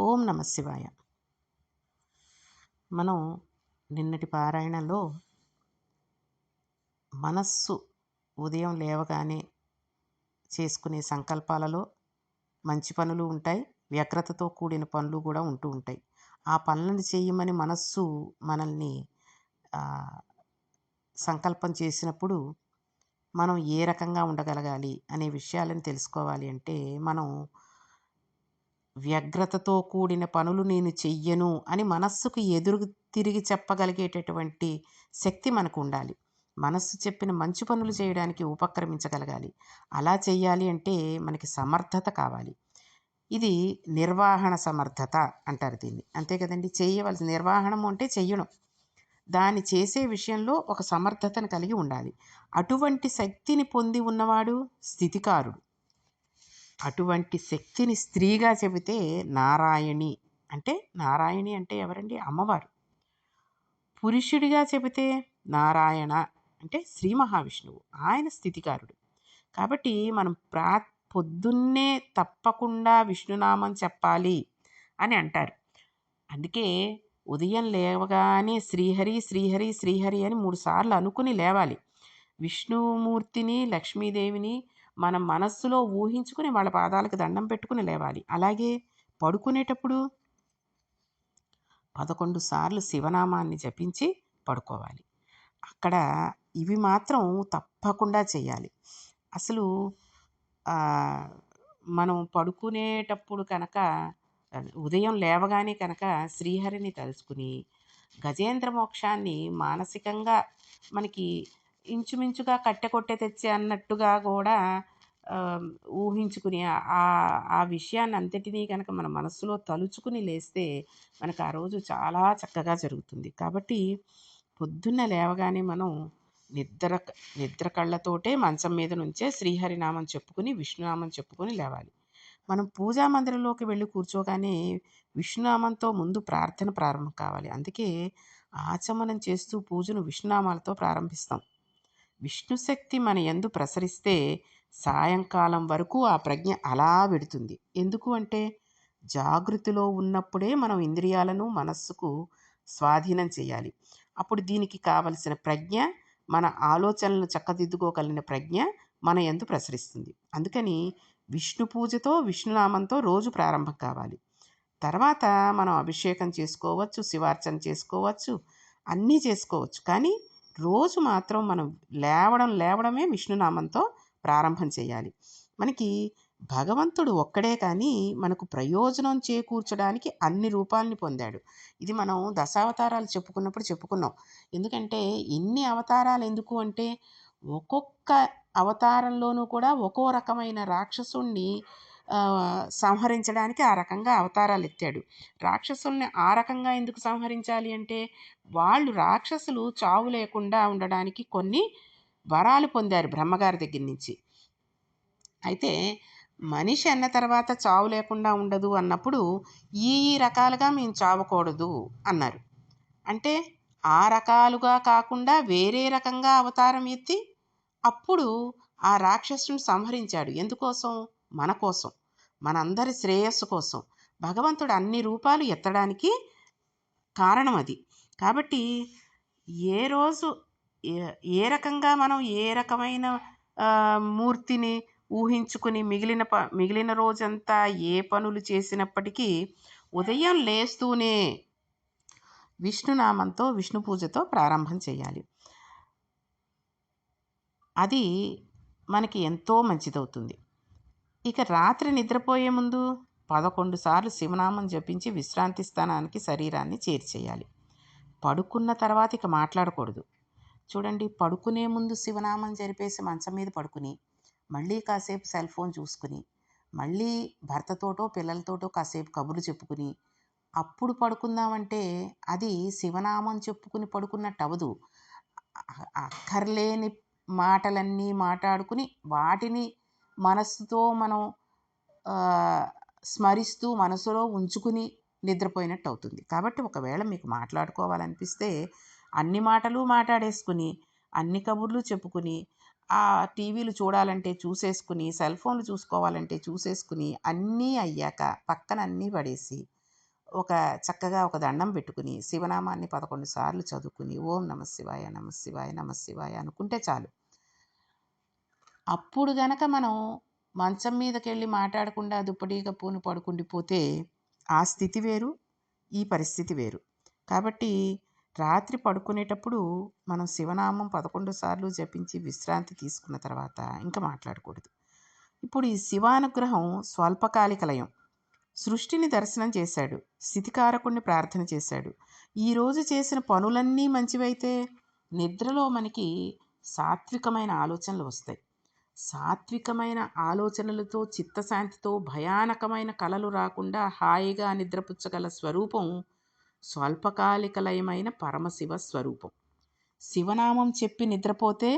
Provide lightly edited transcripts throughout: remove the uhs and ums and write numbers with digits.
ఓం నమ శివాయ. మనం నిన్నటి పారాయణంలో మనస్సు ఉదయం లేవగానే చేసుకునే సంకల్పాలలో మంచి పనులు ఉంటాయి, వ్యగ్రతతో కూడిన పనులు కూడా ఉంటూ ఉంటాయి. ఆ పనులను చేయమని మనస్సు మనల్ని ఆ, సంకల్పం చేసినప్పుడు మనం ఏ రకంగా ఉండగలగాలి అనే విషయాలను తెలుసుకోవాలి అంటే, మనం వ్యగ్రతతో కూడిన పనులు నేను చెయ్యను అని మనస్సుకు ఎదురు తిరిగి చెప్పగలిగేటటువంటి శక్తి మనకు ఉండాలి. మనస్సు చెప్పిన మంచి పనులు చేయడానికి ఉపక్రమించగలగాలి. అలా చెయ్యాలి అంటే మనకి సమర్థత కావాలి. ఇది నిర్వహణ సమర్థత అంటారు దీన్ని. అంతే కదండి! చేయవలసిన నిర్వహణము అంటే చెయ్యడం. దాన్ని చేసే విషయంలో ఒక సమర్థతను కలిగి ఉండాలి. అటువంటి శక్తిని పొంది ఉన్నవాడు స్థితికారుడు. అటువంటి శక్తిని స్త్రీగా చెబితే నారాయణి. అంటే నారాయణి అంటే ఎవరండి? అమ్మవారు. పురుషుడిగా చెబితే నారాయణ అంటే శ్రీ మహావిష్ణువు. ఆయన స్థితికారుడు. కాబట్టి మనం పొద్దున్నే తప్పకుండా విష్ణునామం చెప్పాలి అని అంటారు. అందుకే ఉదయం లేవగానే శ్రీహరి శ్రీహరి శ్రీహరి అని 3 సార్లు అనుకుని లేవాలి. విష్ణుమూర్తిని, లక్ష్మీదేవిని మనం మనస్సులో ఊహించుకుని వాళ్ళ పాదాలకు దండం పెట్టుకుని లేవాలి. అలాగే పడుకునేటప్పుడు 11 సార్లు శివనామాన్ని జపించి పడుకోవాలి. అక్కడ ఇవి మాత్రం తప్పకుండా చేయాలి. అసలు మనం పడుకునేటప్పుడు కనుక ఉదయం లేవగానే కనుక శ్రీహరిని తలుచుకుని గజేంద్ర మోక్షాన్ని మానసికంగా మనకి ఇంచుమించుగా కట్టె కొట్టే తెచ్చే అన్నట్టుగా కూడా ఆ, ఊహించుకుని ఆ ఆ విషయాన్ని అంతటినీ కనుక మన మనస్సులో తలుచుకుని లేస్తే మనకు ఆ రోజు చాలా చక్కగా జరుగుతుంది. కాబట్టి పొద్దున్న లేవగానే మనం నిద్ర నిద్ర కళ్ళతోటే మంచం మీద నుంచే శ్రీహరినామం చెప్పుకుని విష్ణునామం చెప్పుకొని లేవాలి. మనం పూజా మందిరంలోకి వెళ్ళి కూర్చోగానే విష్ణునామంతో ముందు ప్రార్థన ప్రారంభం కావాలి. అందుకే ఆచమనం చేస్తూ పూజను విష్ణునామాలతో ప్రారంభిస్తాం. విష్ణు శక్తి మన యందు ప్రసరిస్తే సాయంకాలం వరకు ఆ ప్రజ్ఞ అలా వెడుతుంది. ఎందుకు అంటే జాగృతిలో ఉన్నప్పుడే మనం ఇంద్రియాలను మనస్సుకు స్వాధీనం చేయాలి. అప్పుడు దీనికి కావలసిన ప్రజ్ఞ, మన ఆలోచనలను చక్కదిద్దుకోగలిగిన ప్రజ్ఞ మన యందు ప్రసరిస్తుంది. అందుకని విష్ణు పూజతో విష్ణునామంతో రోజు ప్రారంభం కావాలి. తర్వాత మనం అభిషేకం చేసుకోవచ్చు, శివార్చన చేసుకోవచ్చు, అన్నీ చేసుకోవచ్చు. కానీ రోజు మాత్రం మనం లేవడమే విష్ణునామంతో ప్రారంభం చేయాలి. మనకి భగవంతుడు ఒక్కడే కానీ మనకు ప్రయోజనం చేకూర్చడానికి అన్ని రూపాలని పొందాడు. ఇది మనం దశావతారాలు చెప్పుకున్నప్పుడు చెప్పుకున్నాం. ఎందుకంటే ఇన్ని అవతారాలు ఎందుకు అంటే, ఒక్కొక్క అవతారంలోనూ కూడా ఒక్కో రకమైన రాక్షసుణ్ణి సంహరించడానికి ఆ రకంగా అవతారాలు ఎత్తాడు. రాక్షసుల్ని ఆ రకంగా ఎందుకు సంహరించాలి అంటే, వాళ్ళు రాక్షసులు చావు లేకుండా ఉండడానికి కొన్ని వరాలు పొందారు బ్రహ్మగారి దగ్గర నుంచి. అయితే మనిషి అన్న తర్వాత చావు లేకుండా ఉండదు అన్నప్పుడు ఈ రకాలుగా మేము చావకూడదు అన్నారు. అంటే ఆ రకాలుగా కాకుండా వేరే రకంగా అవతారం ఎత్తి అప్పుడు ఆ రాక్షసుని సంహరించాడు. ఎందుకోసం? మన కోసం, మనందరి శ్రేయస్సు కోసం. భగవంతుడు అన్ని రూపాలు ఎత్తడానికి కారణం అది. కాబట్టి ఏ రోజు ఏ ఏ రకంగా మనం ఏ రకమైన మూర్తిని ఊహించుకుని మిగిలిన రోజంతా ఏ పనులు చేసినప్పటికీ ఉదయం లేస్తూనే విష్ణునామంతో విష్ణు పూజతో ప్రారంభం చేయాలి. అది మనకి ఎంతో మంచిదవుతుంది. ఇక రాత్రి నిద్రపోయే ముందు 11 సార్లు శివనామం జపించి విశ్రాంతి స్థానానికి శరీరాన్ని చేర్చేయాలి. పడుకున్న తర్వాత ఇక మాట్లాడకూడదు. చూడండి, పడుకునే ముందు శివనామం జరిపేసి మంచం మీద పడుకుని మళ్ళీ కాసేపు సెల్ ఫోన్ చూసుకుని మళ్ళీ భర్తతోటో పిల్లలతోటో కాసేపు కబుర్లు చెప్పుకుని అప్పుడు పడుకుందామంటే అది శివనామం చెప్పుకుని పడుకున్నట్టు అవ్వదు. అక్కర్లేని మాటలన్నీ మాట్లాడుకుని వాటిని మనస్సుతో మనం స్మరిస్తూ మనసులో ఉంచుకుని నిద్రపోయినట్టు అవుతుంది. కాబట్టి ఒకవేళ మీకు మాట్లాడుకోవాలనిపిస్తే అన్ని మాటలు మాట్లాడేసుకుని అన్ని కబుర్లు చెప్పుకుని ఆ టీవీలు చూడాలంటే చూసేసుకుని సెల్ ఫోన్లు చూసుకోవాలంటే చూసేసుకుని అన్నీ అయ్యాక పక్కన అన్నీ పడేసి ఒక చక్కగా ఒక దండం పెట్టుకుని శివనామాన్ని 11 సార్లు చదువుకుని ఓం నమ శివాయ నమ శివాయ నమ శివాయ అనుకుంటే చాలు. అప్పుడు గనక మనం మంచం మీదకెళ్ళి మాట్లాడకుండా దుప్పటి కప్పుకొని పడుకుండిపోతే ఆ స్థితి వేరు, ఈ పరిస్థితి వేరు. కాబట్టి రాత్రి పడుకునేటప్పుడు మనం శివనామం 11 సార్లు జపించి విశ్రాంతి తీసుకున్న తర్వాత ఇంకా మాట్లాడకూడదు. ఇప్పుడు ఈ శివానుగ్రహం స్వల్పకాలిక లయం. సృష్టిని దర్శనం చేశాడు, స్థితికారకుణ్ణి ప్రార్థన చేశాడు. ఈరోజు చేసిన పనులన్నీ మంచివైతే నిద్రలో మనకి సాత్వికమైన ఆలోచనలు వస్తాయి. సాత్వికమైన ఆలోచనలతో చిత్తశాంతితో భయానకమైన కలలు రాకుండా హాయిగా నిద్రపుచ్చగల స్వరూపం స్వల్పకాలిక లయమైన పరమశివ స్వరూపం. శివనామం చెప్పి నిద్రపోతే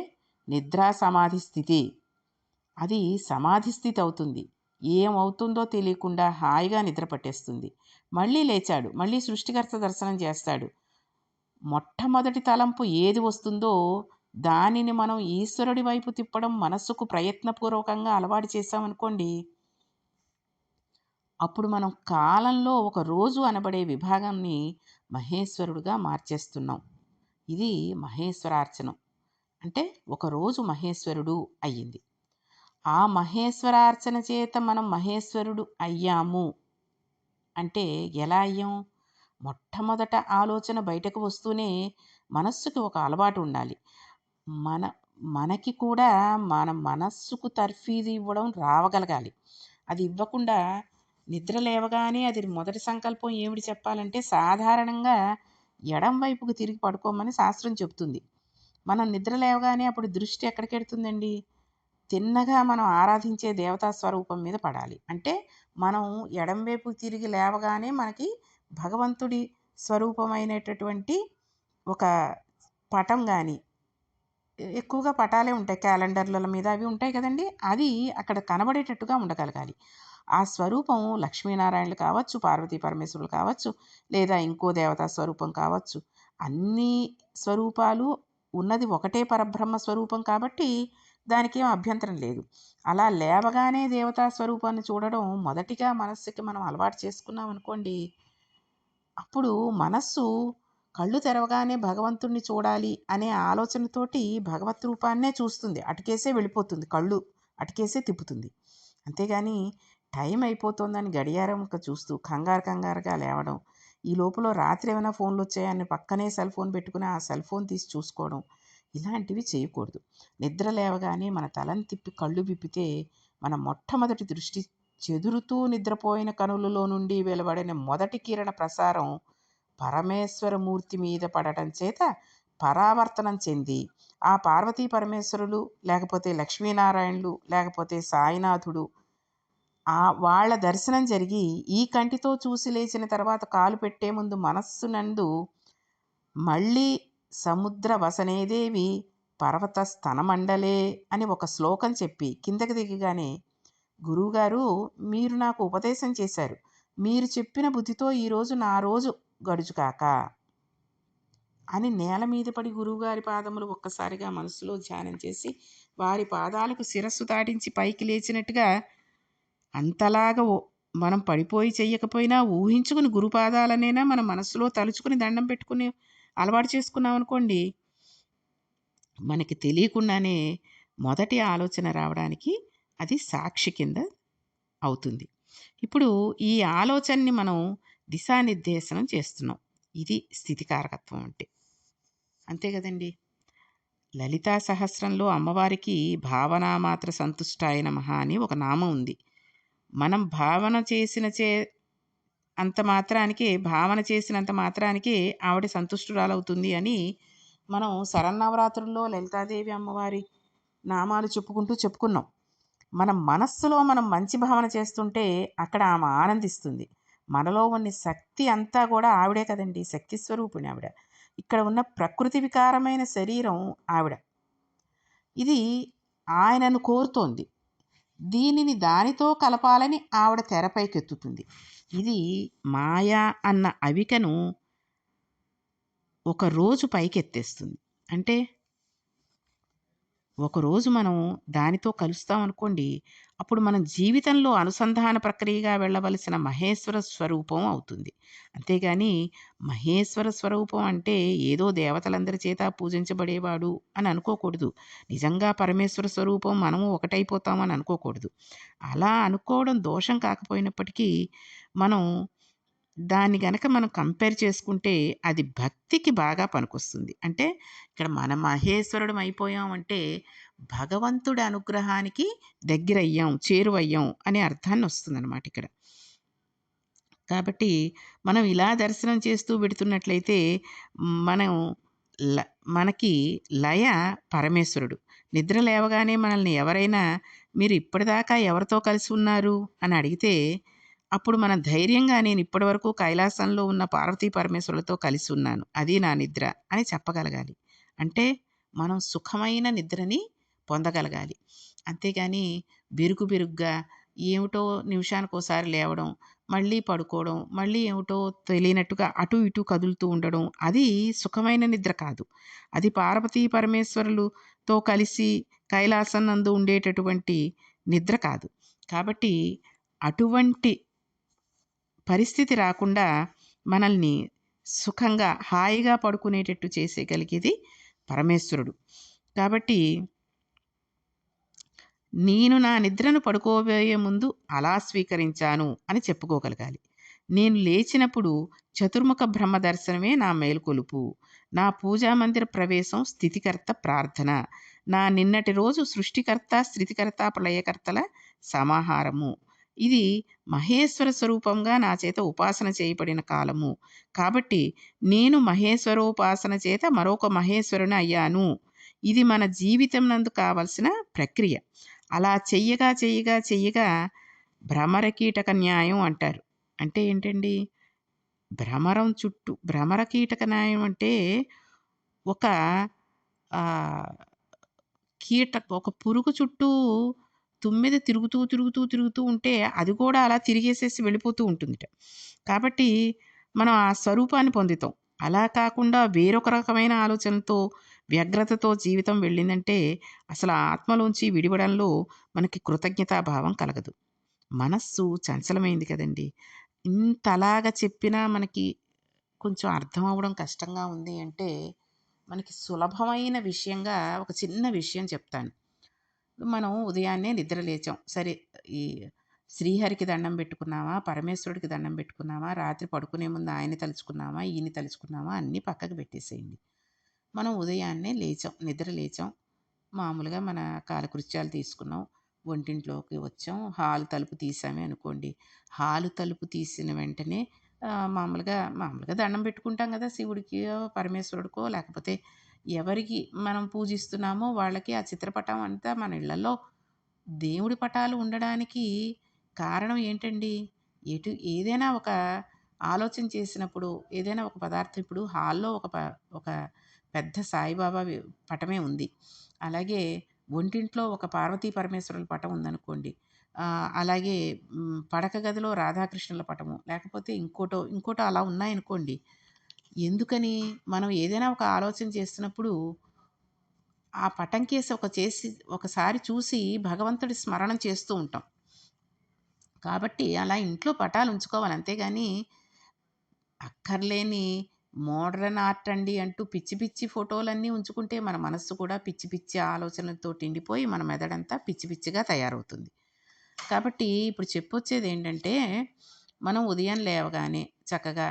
నిద్రా సమాధి స్థితి. అది సమాధి స్థితి అవుతుంది. ఏమవుతుందో తెలియకుండా హాయిగా నిద్ర పట్టేస్తుంది. మళ్ళీ లేచాడు, మళ్ళీ సృష్టికర్త దర్శనం చేస్తాడు. మొట్టమొదటి తలంపు ఏది వస్తుందో దానిని మనం ఈశ్వరుడి వైపు తిప్పడం మనస్సుకు ప్రయత్నపూర్వకంగా అలవాటు చేశామనుకోండి, అప్పుడు మనం కాలంలో ఒక రోజు అనబడే విభాగాన్ని మహేశ్వరుడుగా మార్చేస్తున్నాం. ఇది మహేశ్వరార్చనం. అంటే ఒకరోజు మహేశ్వరుడు అయ్యింది. ఆ మహేశ్వరార్చన చేత మనం మహేశ్వరుడు అయ్యాము అంటే ఎలా అయ్యాం? మొట్టమొదట ఆలోచన బయటకు వస్తూనే మనస్సుకి ఒక అలవాటు ఉండాలి. మనకి కూడా మన మనస్సుకు తర్ఫీదు ఇవ్వడం రావగలగాలి. అది ఇవ్వకుండా నిద్ర లేవగానే అది మొదటి సంకల్పం ఏమిటి చెప్పాలంటే సాధారణంగా ఎడం వైపుకు తిరిగి పడుకోమని శాస్త్రం చెప్తుంది. మనం నిద్ర లేవగానే అప్పుడు దృష్టి ఎక్కడికెడుతుందండి? తిన్నగా మనం ఆరాధించే దేవతా స్వరూపం మీద పడాలి. అంటే మనం ఎడంవైపు తిరిగి లేవగానే మనకి భగవంతుడి స్వరూపమైనటువంటి ఒక పటం కానీ, ఎక్కువగా పటాలే ఉంటాయి, క్యాలెండర్ల మీద అవి ఉంటాయి కదండి, అది అక్కడ కనబడేటట్టుగా ఉండగలగాలి. ఆ స్వరూపం లక్ష్మీనారాయణలు కావచ్చు, పార్వతీ పరమేశ్వరులు కావచ్చు, లేదా ఇంకో దేవతా స్వరూపం కావచ్చు. అన్ని స్వరూపాలు ఉన్నది ఒకటే పరబ్రహ్మ స్వరూపం కాబట్టి దానికేం అభ్యంతరం లేదు. అలా లేవగానే దేవతా స్వరూపాన్ని చూడడం మొదటిగా మనస్సుకి మనం అలవాటు చేసుకున్నాం అనుకోండి, అప్పుడు మనస్సు కళ్ళు తెరవగానే భగవంతుణ్ణి చూడాలి అనే ఆలోచనతోటి భగవత్ రూపాన్నే చూస్తుంది. అటుకేసే వెళ్ళిపోతుంది, కళ్ళు అటుకేసే తిప్పుతుంది. అంతేగాని టైం అయిపోతుందని గడియారం చూస్తూ కంగారుగా లేవడం, ఈ లోపల రాత్రి ఏమైనా ఫోన్లు వచ్చాయని పక్కనే సెల్ ఫోన్ పెట్టుకుని ఆ సెల్ ఫోన్ తీసి చూసుకోవడం, ఇలాంటివి చేయకూడదు. నిద్ర లేవగానే మన తలని తిప్పి కళ్ళు విప్పితే మన మొట్టమొదటి దృష్టి చెదురుతూ నిద్రపోయిన కనులలో నుండి వెలువడిన మొదటి కిరణ ప్రసారం పరమేశ్వరమూర్తి మీద పడటం చేత పరావర్తనం చెంది ఆ పార్వతీ పరమేశ్వరులు, లేకపోతే లక్ష్మీనారాయణులు, లేకపోతే సాయినాథుడు వాళ్ళ దర్శనం జరిగి ఈ కంటితో చూసి లేచిన తర్వాత కాలు పెట్టే ముందు మనస్సునందు మళ్ళీ సముద్ర వసనేదేవి పర్వత స్తనమండలే అని ఒక శ్లోకం చెప్పి కిందకి దిగగానే, గురువుగారు మీరు నాకు ఉపదేశం చేశారు, మీరు చెప్పిన బుద్ధితో ఈరోజు నా రోజు గడుచుకాక అని నేల మీద పడి గురువుగారి పాదములు ఒక్కసారిగా మనసులో ధ్యానం చేసి వారి పాదాలకు శిరస్సు దాటించి పైకి లేచినట్టుగా అంతలాగా మనం పడిపోయి చెయ్యకపోయినా ఊహించుకుని గురుపాదాలనైనా మన మనసులో తలుచుకుని దండం పెట్టుకుని అలవాటు చేసుకున్నాం అనుకోండి, మనకి తెలియకుండానే మొదటి ఆలోచన రావడానికి అది సాక్షి కింద అవుతుంది. ఇప్పుడు ఈ ఆలోచనని మనం దిశానిర్దేశనం చేస్తున్నాం. ఇది స్థితికారకత్వం అంటే. అంతే కదండి. లలితా సహస్రంలో అమ్మవారికి భావనామాత్ర సంతుష్టాయ నమః అని ఒక నామం ఉంది. మనం భావన చేసినంత మాత్రానికి ఆవిడ సంతుష్టురాలవుతుంది అని మనం శరన్నవరాత్రుల్లో లలితాదేవి అమ్మవారి నామాలు చెప్పుకున్నాం. మన మనస్సులో మనం మంచి భావన చేస్తుంటే అక్కడ ఆమె ఆనందిస్తుంది. మనలో ఉన్న శక్తి అంతా కూడా ఆవిడే కదండి, శక్తి స్వరూపిణి ఆవిడ. ఇక్కడ ఉన్న ప్రకృతి వికారమైన శరీరం ఆవిడ. ఇది ఆయనను కోరుతోంది. దీనిని దానితో కలపాలని ఆవిడ తెరపైకెత్తుతుంది. ఇది మాయా అన్న అవికను ఒక రోజు పైకెత్తేస్తుంది. అంటే ఒకరోజు మనం దానితో కలుస్తామనుకోండి, అప్పుడు మనం జీవితంలో అనుసంధాన ప్రక్రియగా వెళ్ళవలసిన మహేశ్వర స్వరూపం అవుతుంది. అంతేగాని మహేశ్వర స్వరూపం అంటే ఏదో దేవతలందరి చేత పూజించబడేవాడు అని అనుకోకూడదు. నిజంగా పరమేశ్వర స్వరూపం మనము ఒకటైపోతామని అనుకోకూడదు. అలా అనుకోవడం దోషం కాకపోయినప్పటికీ, మనం దాన్ని గనక మనం కంపేర్ చేసుకుంటే అది భక్తికి బాగా పనికొస్తుంది. అంటే ఇక్కడ మనం మహేశ్వరుడం అయిపోయాం అంటే భగవంతుడి అనుగ్రహానికి దగ్గరయ్యాం, చేరువయ్యాం అనే అర్థాన్నొస్తుందనమాట ఇక్కడ. కాబట్టి మనం ఇలా దర్శనం చేస్తూ వెడుతున్నట్లయితే మనం ల మనకి లయ పరమేశ్వరుడు. నిద్ర లేవగానే మనల్ని ఎవరైనా మీరు ఇప్పటిదాకా ఎవరితో కలిసి ఉన్నారు అని అడిగితే, అప్పుడు మనం ధైర్యంగా నేను ఇప్పటివరకు కైలాసంలో ఉన్న పార్వతీ పరమేశ్వరులతో కలిసి ఉన్నాను. అది నా నిద్ర అని చెప్పగలగాలి. అంటే మనం సుఖమైన నిద్రని పొందగలగాలి. అంతేగాని బిరుకు బిరుగ్గా ఏమిటో నిమిషానికోసారి లేవడం, మళ్ళీ పడుకోవడం, మళ్ళీ ఏమిటో తెలియనట్టుగా అటు ఇటు కదులుతూ ఉండడం, అది సుఖమైన నిద్ర కాదు. అది పార్వతీ పరమేశ్వరులుతో కలిసి కైలాసం నందు ఉండేటటువంటి నిద్ర కాదు. కాబట్టి అటువంటి పరిస్థితి రాకుండా మనల్ని సుఖంగా, హాయిగా పడుకునేటట్టు చేసేయగలిగేది పరమేశ్వరుడు. కాబట్టి నేను నా నిద్రను పడుకోబోయే ముందు అలా స్వీకరించాను అని చెప్పుకోగలగాలి. నేను లేచినప్పుడు చతుర్ముఖ బ్రహ్మ దర్శనమే నా మేలుకొలుపు. నా పూజామందిర ప్రవేశం స్థితికర్త ప్రార్థన. నా నిన్నటి రోజు సృష్టికర్త, స్థితికర్త, ప్రళయకర్తల సమాహారము. ఇది మహేశ్వర స్వరూపంగా నా చేత ఉపాసన చేయబడిన కాలము. కాబట్టి నేను మహేశ్వరోపాసన చేత మరొక మహేశ్వరుని అయ్యాను. ఇది మన జీవితం నందు కావలసిన ప్రక్రియ. అలా చెయ్యగా, చెయ్యగా, చెయ్యగా భ్రమరకీటక న్యాయం అంటారు. అంటే ఏంటండి? భ్రమరకీటక న్యాయం అంటే ఒక ఆహ్, ఒక పురుగు చుట్టూ తుమ్మెద తిరుగుతూ, తిరుగుతూ, తిరుగుతూ ఉంటే అది కూడా అలా తిరిగేసేసి వెళ్ళిపోతూ ఉంటుందిట. కాబట్టి మనం ఆ స్వరూపాన్ని పొందుతాం. అలా కాకుండా వేరొక రకమైన ఆలోచనలతో, వ్యగ్రతతో జీవితం వెళ్ళిందంటే అసలు ఆ ఆత్మలోంచి విడివడంలో మనకి కృతజ్ఞతాభావం కలగదు. మనస్సు చంచలమైంది కదండీ! ఇంతలాగా చెప్పినా మనకి కొంచెం అర్థం అవ్వడం కష్టంగా ఉంది అంటే, మనకి సులభమైన విషయంగా ఒక చిన్న విషయం చెప్తాను. మనం ఉదయాన్నే నిద్ర లేచాం. సరే, ఈ శ్రీహరికి దండం పెట్టుకున్నామా, పరమేశ్వరుడికి దండం పెట్టుకున్నామా, రాత్రి పడుకునే ముందు ఆయన్ని తలుచుకున్నామా, ఈయన్ని తలుచుకున్నామా అన్నీ పక్కకు పెట్టేసేయండి. మనం ఉదయాన్నే లేచాం, నిద్ర లేచాం. మామూలుగా మన కాలకృత్యాలు తీసుకున్నాం. వంటింట్లోకి వచ్చాం. హాల్ తలుపు తీసామే అనుకోండి. హాలు తలుపు తీసిన వెంటనే మామూలుగా దండం పెట్టుకుంటాం గదా! శివుడికో, పరమేశ్వరుడికో లేకపోతే ఎవరికి మనం పూజిస్తున్నామో వాళ్ళకి ఆ చిత్రపటం అంతా మన ఇళ్ళల్లో దేవుడి పటాలు ఉండడానికి కారణం ఏంటండి? ఏదైనా ఒక ఆలోచన చేసినప్పుడు, ఏదైనా ఒక పదార్థం ఇప్పుడు హాల్‌లో ఒక పెద్ద సాయిబాబా పటమే ఉంది. అలాగే వంటింట్లో ఒక పార్వతీ పరమేశ్వరుల పటం ఉందనుకోండి. అలాగే పడక గదిలో రాధాకృష్ణుల పటము, లేకపోతే ఇంకోటో అలా ఉన్నాయనుకోండి. ఎందుకని? మనం ఏదైనా ఒక ఆలోచన చేస్తున్నప్పుడు ఆ పటం కేసి ఒకసారి చూసి భగవంతుడి స్మరణ చేస్తూ ఉంటాం. కాబట్టి అలా ఇంట్లో పటాలు ఉంచుకోవాలి. అంతేగాని అక్కర్లేని మోడ్రన్ ఆర్ట్ అండి అంటూ పిచ్చి పిచ్చి ఫోటోలన్నీ ఉంచుకుంటే మన మనస్సు కూడా పిచ్చి పిచ్చి ఆలోచనలతోటి నిండిపోయి మన మెదడంతా పిచ్చి పిచ్చిగా తయారవుతుంది. కాబట్టి ఇప్పుడు చెప్పొచ్చేదేంటంటే, మనం ఉదయం లేవగానే చక్కగా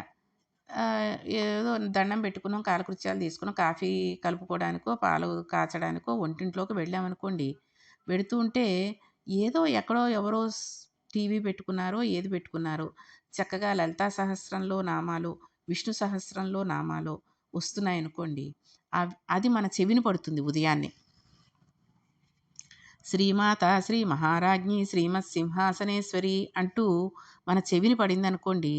ఏదో దండం పెట్టుకున్నాం, కాలకృత్యాలు తీసుకున్నాం, కాఫీ కలుపుకోవడానికో, పాలు కాచడానికో వంటింట్లోకి వెళ్ళామనుకోండి. వెడుతూ ఉంటే ఏదో ఎక్కడో ఎవరో టీవీ పెట్టుకున్నారో, ఏది పెట్టుకున్నారో చక్కగా లలితా సహస్రంలో నామాలు, విష్ణు సహస్రంలో నామాలు వస్తున్నాయనుకోండి. అది మన చెవిన పడుతుంది ఉదయాన్నే. శ్రీమాత శ్రీ మహారాజ్ఞి శ్రీమత్ సింహాసనేశ్వరి అంటూ మన చెవిని పడిందనుకోండి,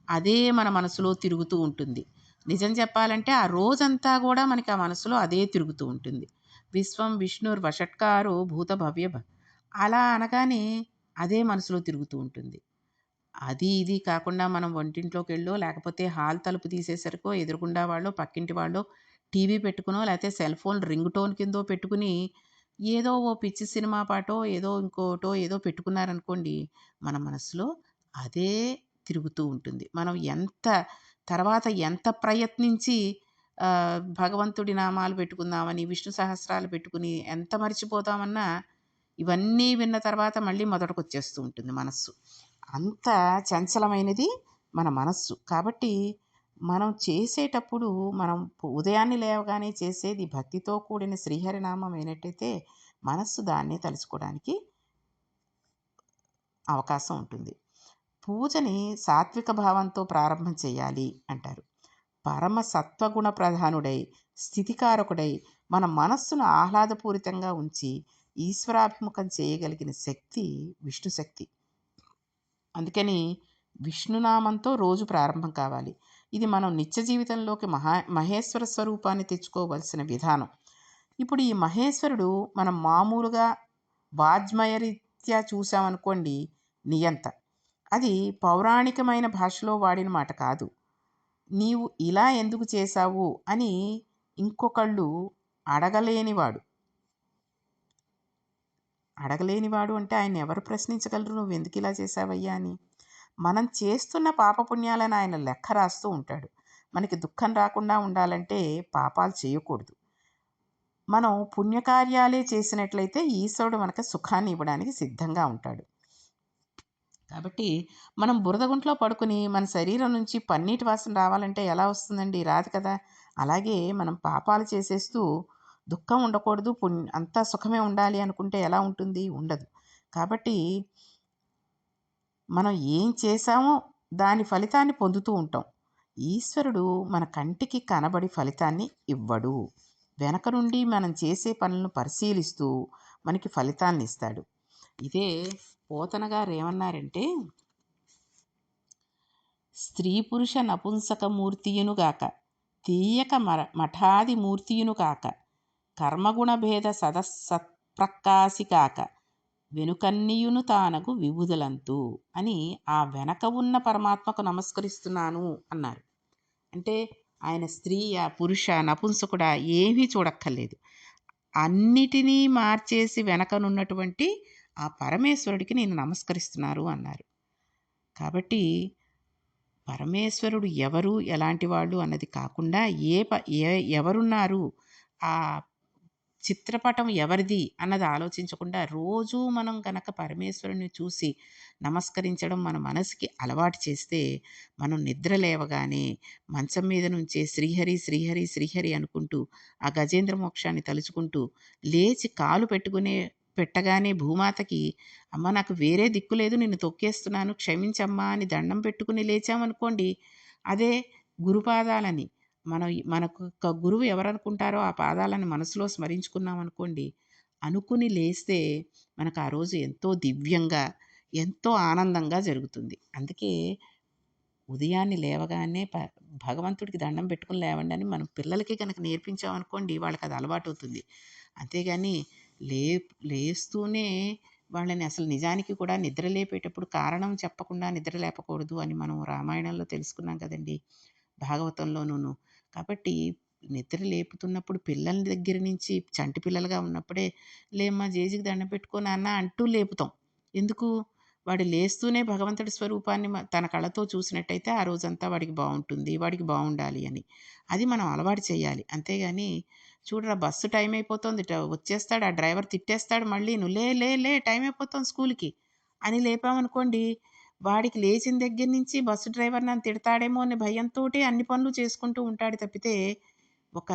అదే మన మనసులో తిరుగుతూ ఉంటుంది. నిజం చెప్పాలంటే ఆ రోజంతా కూడా మనకి ఆ మనసులో అదే తిరుగుతూ ఉంటుంది. విశ్వం విష్ణుర్ వషట్కారో భూత భవ్య అలా అనగానే అదే మనసులో తిరుగుతూ ఉంటుంది. అది ఇది కాకుండా మనం వంటింట్లోకెళ్ళో, లేకపోతే హాల్ తలుపు తీసేసరికో, ఎదురుగుండా వాళ్ళో, పక్కింటి వాళ్ళో టీవీ పెట్టుకునో, లేతే సెల్ ఫోన్ రింగ్ టోన్ కిందో పెట్టుకుని ఏదో ఓ పిచ్చి సినిమా పాటో, ఏదో ఇంకోటో ఏదో పెట్టుకున్నారనుకోండి, మన మనసులో అదే తిరుగుతూ ఉంటుంది. మనం తర్వాత ఎంత ప్రయత్నించి భగవంతుడి నామాలు పెట్టుకుందామని, విష్ణు సహస్రాలు పెట్టుకుని ఎంత మరిచిపోదామన్నా, ఇవన్నీ విన్న తర్వాత మళ్ళీ మొదటకొచ్చేస్తూ ఉంటుంది మనస్సు. అంత చంచలమైనది మన మనస్సు. కాబట్టి మనం చేసేటప్పుడు మనం ఉదయాన్నే లేవగానే చేసేది భక్తితో కూడిన శ్రీహరి నామం అయినట్టయితే మనస్సు దాన్నే తలుచుకోవడానికి అవకాశం ఉంటుంది. పూజని సాత్విక భావంతో ప్రారంభం చేయాలి అంటారు. పరమ సత్వగుణ ప్రధానుడై, స్థితికారకుడై, మన మనస్సును ఆహ్లాదపూరితంగా ఉంచి ఈశ్వరాభిముఖం చేయగలిగిన శక్తి విష్ణు శక్తి. అందుకని విష్ణునామంతో రోజు ప్రారంభం కావాలి. ఇది మనం నిత్య జీవితంలోకి మహేశ్వర స్వరూపాన్ని తెచ్చుకోవలసిన విధానం. ఇప్పుడు ఈ మహేశ్వరుడు మనం మామూలుగా వాజ్మయరీత్యా చూసామనుకోండి నియంత. అది పౌరాణికమైన భాషలో వాడిన మాట కాదు. నీవు ఇలా ఎందుకు చేశావు అని ఇంకొకళ్ళు అడగలేనివాడు. అడగలేనివాడు అంటే ఆయన ఎవరు ప్రశ్నించగలరు నువ్వెందుకు ఇలా చేశావయ్యా అని. మనం చేస్తున్న పాపపుణ్యాలను ఆయన లెక్క రాస్తూ ఉంటాడు. మనకి దుఃఖం రాకుండా ఉండాలంటే పాపాలు చేయకూడదు. మనం పుణ్యకార్యాలే చేసినట్లయితే ఈశ్వరుడు మనకు సుఖాన్ని ఇవ్వడానికి సిద్ధంగా ఉంటాడు. కాబట్టి మనం బురదగుంట్లో పడుకుని మన శరీరం నుంచి పన్నీటి వాసన రావాలంటే ఎలా వస్తుందండి? రాదు కదా! అలాగే మనం పాపాలు చేసేస్తూ దుఃఖం ఉండకూడదు, అంతా సుఖమే ఉండాలి అనుకుంటే ఎలా ఉంటుంది? ఉండదు. కాబట్టి మనం ఏం చేశామో దాని ఫలితాన్ని పొందుతూ ఉంటాం. ఈశ్వరుడు మన కంటికి కనబడి ఫలితాన్ని ఇవ్వడు. వెనక నుండి మనం చేసే పనులను పరిశీలిస్తూ మనకి ఫలితాన్ని ఇస్తాడు. ఇదే పోతన గారు ఏమన్నారంటే, స్త్రీ పురుష నపుంసక మూర్తియునుగాక తీయక మఠాది మూర్తియును కాక కర్మగుణ భేద సత్ప్రకాశి కాక వెనుకన్నీయును తానగు విభుదలంతు అని ఆ వెనక ఉన్న పరమాత్మకు నమస్కరిస్తున్నాను అన్నారు. అంటే ఆయన స్త్రీ పురుష నపుంసకుడా ఏమీ చూడక్కర్లేదు. అన్నిటినీ మార్చేసి వెనకనున్నటువంటి ఆ పరమేశ్వరుడికి నేను నమస్కరిస్తున్నారు అన్నారు. కాబట్టి పరమేశ్వరుడు ఎవరు, ఎలాంటి వాళ్ళు అన్నది కాకుండా ఎవరున్నారు, ఆ చిత్రపటం ఎవరిది అన్నది ఆలోచించకుండా రోజూ మనం గనక పరమేశ్వరుని చూసి నమస్కరించడం మన మనసుకి అలవాటు చేస్తే, మనం నిద్ర లేవగానే మంచం మీద నుంచే శ్రీహరి శ్రీహరి శ్రీహరి అనుకుంటూ ఆ గజేంద్ర మోక్షాన్ని తలుచుకుంటూ లేచి కాలు పెట్టగానే భూమాతకి అమ్మ నాకు వేరే దిక్కు లేదు, నిన్ను తొక్కేస్తున్నాను క్షమించమ్మా అని దండం పెట్టుకుని లేచామనుకోండి, అదే గురుపాదాలని మనకు గురువు ఎవరనుకుంటారో ఆ పాదాలను మనసులో స్మరించుకున్నామనుకోండి, అనుకుని లేస్తే మనకు ఆ రోజు ఎంతో దివ్యంగా, ఎంతో ఆనందంగా జరుగుతుంది. అందుకే ఉదయాన్నే లేవగానే భగవంతుడికి దండం పెట్టుకుని లేవండి అని మనం పిల్లలకి కనుక నేర్పించామనుకోండి, వాళ్ళకి అది అలవాటవుతుంది. అంతేగాని లే లేస్తూనే వాళ్ళని అసలు నిజానికి కూడా నిద్ర లేపేటప్పుడు కారణం చెప్పకుండా నిద్ర లేపకూడదు అని మనం రామాయణంలో తెలుసుకున్నాం కదండీ! భాగవతంలోనూను. కాబట్టి నిద్ర లేపుతున్నప్పుడు పిల్లల దగ్గర నుంచి చంటి పిల్లలుగా ఉన్నప్పుడే లేమ్మా జేజీకి దండం పెట్టుకో నాన్న అంటూ లేపుతాం. ఎందుకు? వాడు లేస్తూనే భగవంతుడి స్వరూపాన్ని తన కళ్ళతో చూసినట్టయితే ఆ రోజంతా వాడికి బావుంటుంది. వాడికి బావుండాలి అని. అది మనం అలవాటు చేయాలి. అంతేగాని చూడురా బస్సు టైం అయిపోతోంది వచ్చేస్తాడు ఆ డ్రైవర్ తిట్టేస్తాడు మళ్ళీను. లే లే లే టైం అయిపోతోంది స్కూలుకి అని లేపామనుకోండి, వాడికి లేచిన దగ్గర నుంచి బస్సు డ్రైవర్ నన్ను తిడతాడేమో అనే భయంతోటి అన్ని పనులు చేసుకుంటూ ఉంటాడు తప్పితే, ఒక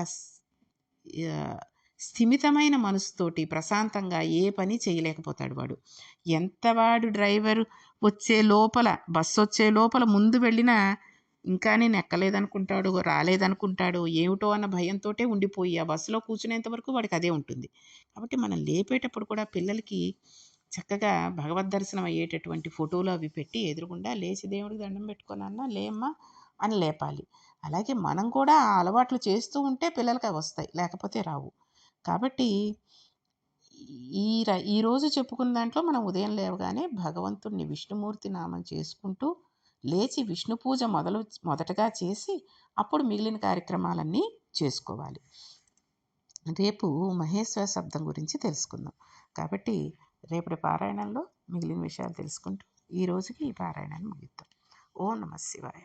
ఆహ్, స్థిమితమైన మనసుతోటి ప్రశాంతంగా ఏ పని చేయలేకపోతాడు వాడు. ఎంత వాడు డ్రైవరు వచ్చే లోపల బస్సొచ్చే లోపల ముందు వెళ్ళినా, ఇంకా నేను ఎక్కలేదనుకుంటాడో, రాలేదనుకుంటాడో, ఏమిటో అన్న భయంతోటే ఉండిపోయి ఆ బస్సులో కూర్చునేంత వరకు వాడికి అదే ఉంటుంది. కాబట్టి మనం లేపేటప్పుడు కూడా పిల్లలకి చక్కగా భగవద్ దర్శనం అయ్యేటటువంటి ఫోటోలు అవి పెట్టి ఎదురుగుండా లేచి దేవుడికి దండం పెట్టుకో నాన్న లేమ్మా అని లేపాలి. అలాగే మనం కూడా ఆ అలవాట్లు చేస్తూ ఉంటే పిల్లలకి అవి వస్తాయి. లేకపోతే రావు. కాబట్టి ఈరోజు చెప్పుకున్న దాంట్లో మనం ఉదయం లేవగానే భగవంతుడిని విష్ణుమూర్తి నామం చేసుకుంటూ లేచి విష్ణు పూజ మొదటగా చేసి అప్పుడు మిగిలిన కార్యక్రమాలన్నీ చేసుకోవాలి. రేపు మహేశ్వర శబ్దం గురించి తెలుసుకుందాం. కాబట్టి రేపటి పారాయణంలో మిగిలిన విషయాలు తెలుసుకుంటూ ఈ రోజుకి ఈ పారాయణాన్ని ముగిద్దాం. ఓం నమ శివాయ.